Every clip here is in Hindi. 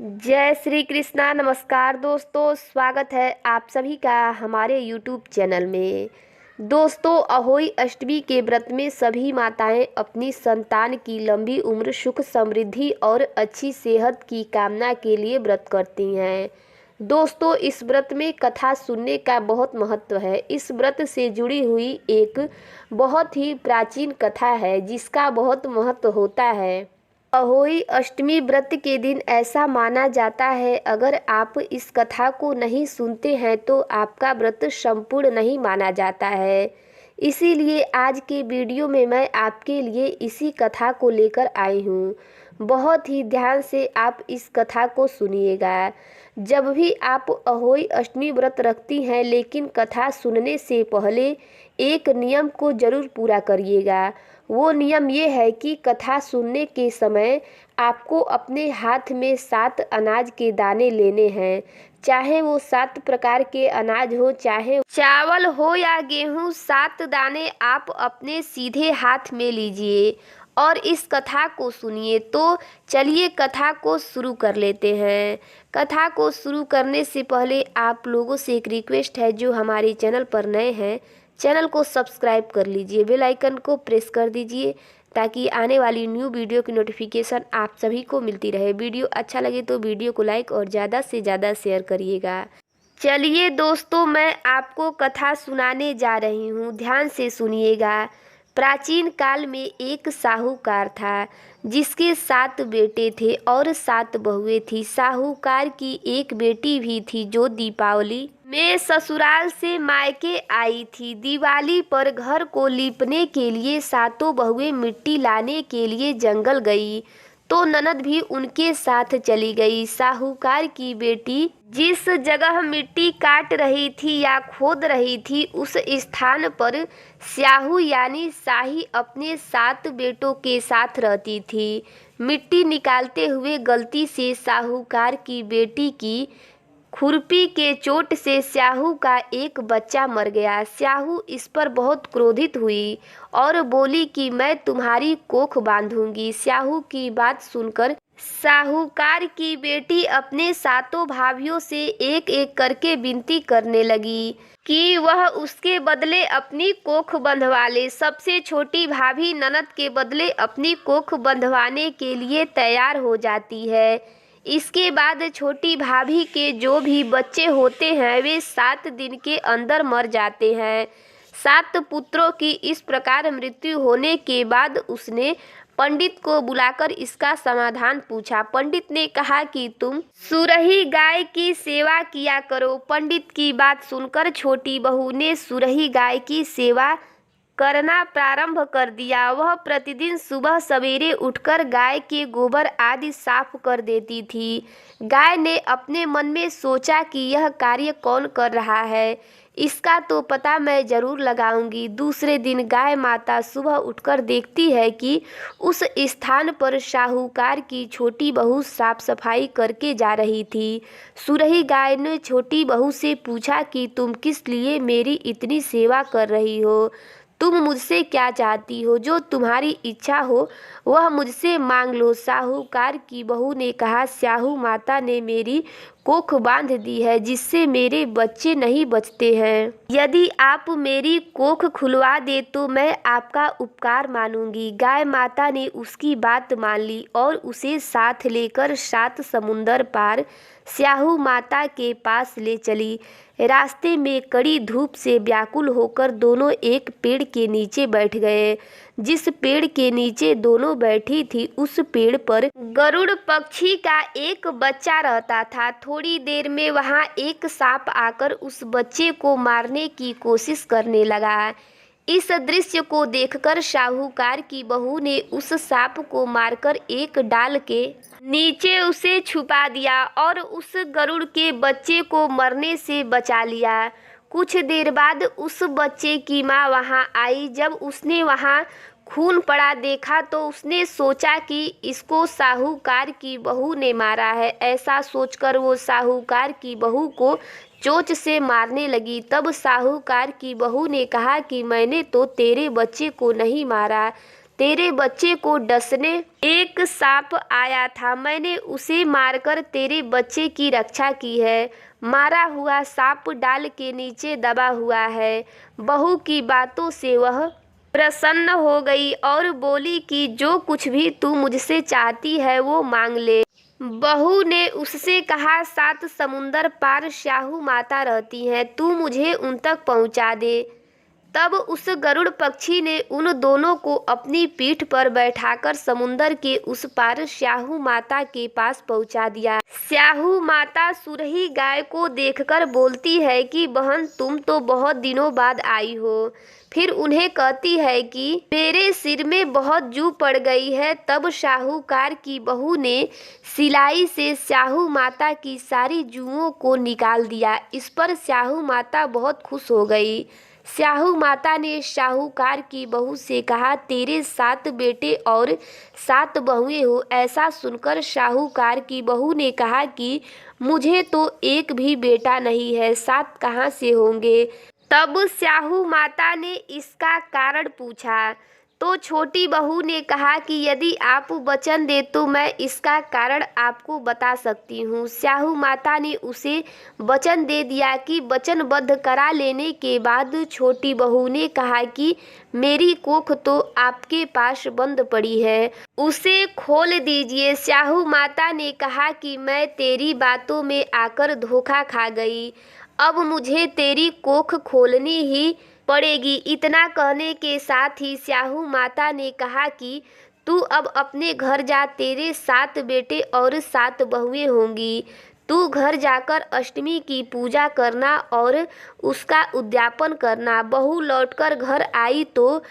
जय श्री कृष्णा। नमस्कार दोस्तों, स्वागत है आप सभी का हमारे यूट्यूब चैनल में। दोस्तों, अहोई अष्टमी के व्रत में सभी माताएं अपनी संतान की लंबी उम्र, सुख समृद्धि और अच्छी सेहत की कामना के लिए व्रत करती हैं। दोस्तों, इस व्रत में कथा सुनने का बहुत महत्व है। इस व्रत से जुड़ी हुई एक बहुत ही प्राचीन कथा है जिसका बहुत महत्व होता है। अहोई अष्टमी व्रत के दिन ऐसा माना जाता है, अगर आप इस कथा को नहीं सुनते हैं तो आपका व्रत संपूर्ण नहीं माना जाता है। इसीलिए आज के वीडियो में मैं आपके लिए इसी कथा को लेकर आई हूँ। बहुत ही ध्यान से आप इस कथा को सुनिएगा। जब भी आप अहोई अष्टमी व्रत रखती हैं, लेकिन कथा सुनने से पहले एक नियम को जरूर पूरा करिएगा। वो नियम ये है कि कथा सुनने के समय आपको अपने हाथ में 7 अनाज के दाने लेने हैं। चाहे वो 7 प्रकार के अनाज हो, चाहे चावल हो या गेहूं, 7 दाने आप अपने सीधे हाथ में लीजिए और इस कथा को सुनिए। तो चलिए कथा को शुरू कर लेते हैं। कथा को शुरू करने से पहले आप लोगों से एक रिक्वेस्ट है, जो हमारे चैनल पर नए हैं, चैनल को सब्सक्राइब कर लीजिए, बेल आइकन को प्रेस कर दीजिए ताकि आने वाली न्यू वीडियो की नोटिफिकेशन आप सभी को मिलती रहे। वीडियो अच्छा लगे तो वीडियो को लाइक और ज़्यादा से ज़्यादा शेयर करिएगा। चलिए दोस्तों, मैं आपको कथा सुनाने जा रही हूँ, ध्यान से सुनिएगा। प्राचीन काल में एक साहूकार था जिसके 7 बेटे थे और 7 बहुएं थी। साहूकार की एक बेटी भी थी जो दीपावली में ससुराल से मायके आई थी। दिवाली पर घर को लीपने के लिए 7 बहुएं मिट्टी लाने के लिए जंगल गई, तो ननद भी उनके साथ चली गई। साहूकार की बेटी जिस जगह मिट्टी काट रही थी या खोद रही थी, उस स्थान पर स्याहू यानी शाही अपने 7 बेटों के साथ रहती थी। मिट्टी निकालते हुए गलती से साहूकार की बेटी की खुरपी के चोट से स्याहू का एक बच्चा मर गया। स्याहू इस पर बहुत क्रोधित हुई और बोली कि मैं तुम्हारी कोख बांधूंगी। स्याहू की बात सुनकर साहूकार की बेटी अपने 7 भाइयों से एक एक करके विनती करने लगी कि वह उसके बदले अपनी कोख बंधवा ले। सबसे छोटी भाभी ननद के बदले अपनी कोख बंधवाने के लिए तैयार हो जाती है। इसके बाद छोटी भाभी के जो भी बच्चे होते हैं वे 7 दिन के अंदर मर जाते हैं। 7 पुत्रों की इस प्रकार मृत्यु होने के बाद उसने पंडित को बुलाकर इसका समाधान पूछा। पंडित ने कहा कि तुम सुरही गाय की सेवा किया करो। पंडित की बात सुनकर छोटी बहू ने सुरही गाय की सेवा करना प्रारंभ कर दिया। वह प्रतिदिन सुबह सवेरे उठकर गाय के गोबर आदि साफ कर देती थी। गाय ने अपने मन में सोचा कि यह कार्य कौन कर रहा है, इसका तो पता मैं जरूर लगाऊंगी। दूसरे दिन गाय माता सुबह उठकर देखती है कि उस स्थान पर साहूकार की छोटी बहू साफ सफाई करके जा रही थी। सुरही गाय ने छोटी बहू से पूछा कि तुम किस लिए मेरी इतनी सेवा कर रही हो? तुम मुझसे क्या चाहती हो? जो तुम्हारी इच्छा हो वह मुझसे मांग लो। साहूकार की बहू ने कहा, स्याहू माता ने मेरी कोख बांध दी है जिससे मेरे बच्चे नहीं बचते हैं। यदि आप मेरी कोख खुलवा दे तो मैं आपका उपकार मानूंगी। गाय माता ने उसकी बात मान ली और उसे साथ लेकर 7 समुंदर पार स्याहू माता के पास ले चली। रास्ते में कड़ी धूप से व्याकुल होकर दोनों एक पेड़ के नीचे बैठ गए। जिस पेड़ के नीचे दोनों बैठी थी उस पेड़ पर गरुड़ पक्षी का एक बच्चा रहता था। थोड़ी देर में वहां एक सांप आकर उस बच्चे को मारने की कोशिश करने लगा। इस दृश्य को देखकर साहूकार की बहू ने उस सांप को मारकर एक डाल के नीचे उसे छुपा दिया और उस गरुड़ के बच्चे को मरने से बचा लिया। कुछ देर बाद उस बच्चे की माँ वहां आई। जब उसने वहां खून पड़ा देखा तो उसने सोचा कि इसको साहूकार की बहू ने मारा है। ऐसा सोचकर वो साहूकार की बहू को चोंच से मारने लगी। तब साहूकार की बहू ने कहा कि मैंने तो तेरे बच्चे को नहीं मारा, तेरे बच्चे को डसने एक सांप आया था, मैंने उसे मारकर तेरे बच्चे की रक्षा की है। मारा हुआ सांप डाल के नीचे दबा हुआ है। बहू की बातों से वह प्रसन्न हो गई और बोली कि जो कुछ भी तू मुझसे चाहती है वो मांग ले। बहू ने उससे कहा, 7 समुंदर पार स्याहू माता रहती हैं, तू मुझे उन तक पहुंचा दे। तब उस गरुड़ पक्षी ने उन दोनों को अपनी पीठ पर बैठाकर समुंदर के उस पार स्याहू माता के पास पहुंचा दिया। स्याहू माता सुरही गाय को देखकर बोलती है कि बहन, तुम तो बहुत दिनों बाद आई हो। फिर उन्हें कहती है कि मेरे सिर में बहुत जू पड़ गई है। तब साहूकार की बहू ने सिलाई से स्याहू माता की सारी जूओं को निकाल दिया। इस पर स्याहू माता बहुत खुश हो गई। स्याहू माता ने साहूकार की बहू से कहा, तेरे 7 बेटे और 7 बहुएं हो। ऐसा सुनकर साहूकार की बहू ने कहा कि मुझे तो एक भी बेटा नहीं है, 7 कहाँ से होंगे। तब स्याहू माता ने इसका कारण पूछा तो छोटी बहू ने कहा कि यदि आप वचन दे तो मैं इसका कारण आपको बता सकती हूँ। स्याहू माता ने उसे वचन दे दिया कि वचनबद्ध करा लेने के बाद छोटी बहू ने कहा कि मेरी कोख तो आपके पास बंद पड़ी है, उसे खोल दीजिए। स्याहू माता ने कहा कि मैं तेरी बातों में आकर धोखा खा गई, अब मुझे तेरी कोख खोलनी ही पड़ेगी। इतना कहने के साथ ही स्याहू माता ने कहा कि तू अब अपने घर जा, तेरे 7 बेटे और 7 बहुएं होंगी। तू घर जाकर अष्टमी की पूजा करना और उसका उद्यापन करना। बहू लौटकर घर आई तो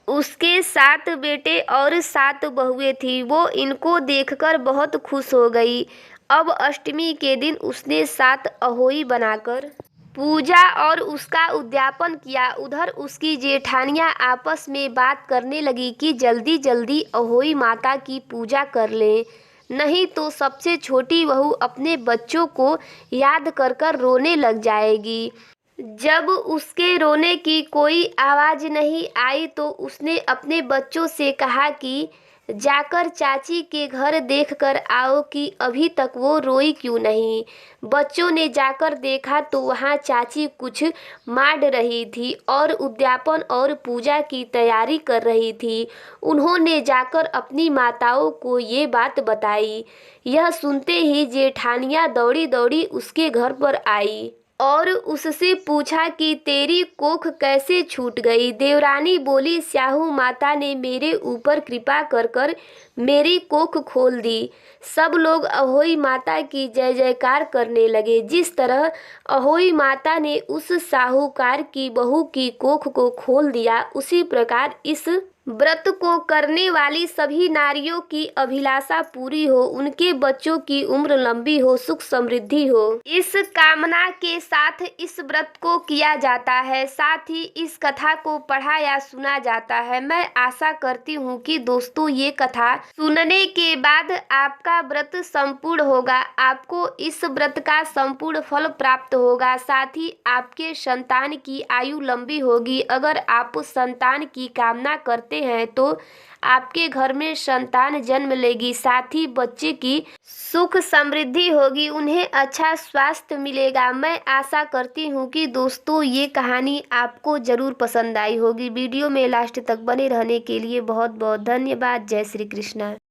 उसके 7 बेटे और 7 बहुएं थी। वो इनको देखकर बहुत खुश हो गई। अब अष्टमी के दिन उसने 7 अहोई बनाकर पूजा और उसका उद्यापन किया। उधर उसकी जेठानियां आपस में बात करने लगी कि जल्दी जल्दी अहोई माता की पूजा कर लें, नहीं तो सबसे छोटी बहू अपने बच्चों को याद कर कर रोने लग जाएगी। जब उसके रोने की कोई आवाज़ नहीं आई तो उसने अपने बच्चों से कहा कि जाकर चाची के घर देख कर आओ कि अभी तक वो रोई क्यों नहीं। बच्चों ने जाकर देखा तो वहाँ चाची कुछ मांड रही थी और उद्यापन और पूजा की तैयारी कर रही थी। उन्होंने जाकर अपनी माताओं को ये बात बताई। यह सुनते ही जेठानियाँ दौड़ी दौड़ी उसके घर पर आई और उससे पूछा कि तेरी कोख कैसे छूट गई। देवरानी बोली, स्याहू माता ने मेरे ऊपर कृपा कर कर मेरी कोख खोल दी। सब लोग अहोई माता की जय जयकार करने लगे। जिस तरह अहोई माता ने उस साहूकार की बहू की कोख को खोल दिया, उसी प्रकार इस व्रत को करने वाली सभी नारियों की अभिलाषा पूरी हो, उनके बच्चों की उम्र लंबी हो, सुख समृद्धि हो, इस कामना के साथ इस व्रत को किया जाता है। साथ ही इस कथा को पढ़ा या सुना जाता है। मैं आशा करती हूँ कि दोस्तों ये कथा सुनने के बाद आपका व्रत संपूर्ण होगा, आपको इस व्रत का संपूर्ण फल प्राप्त होगा। साथ ही आपके संतान की आयु लंबी होगी। अगर आप संतान की कामना करते हैं तो आपके घर में संतान जन्म लेगी। साथ ही बच्चे की सुख समृद्धि होगी, उन्हें अच्छा स्वास्थ्य मिलेगा। मैं आशा करती हूँ कि दोस्तों ये कहानी आपको ज़रूर पसंद आई होगी। वीडियो में लास्ट तक बने रहने के लिए बहुत बहुत धन्यवाद। जय श्री कृष्ण।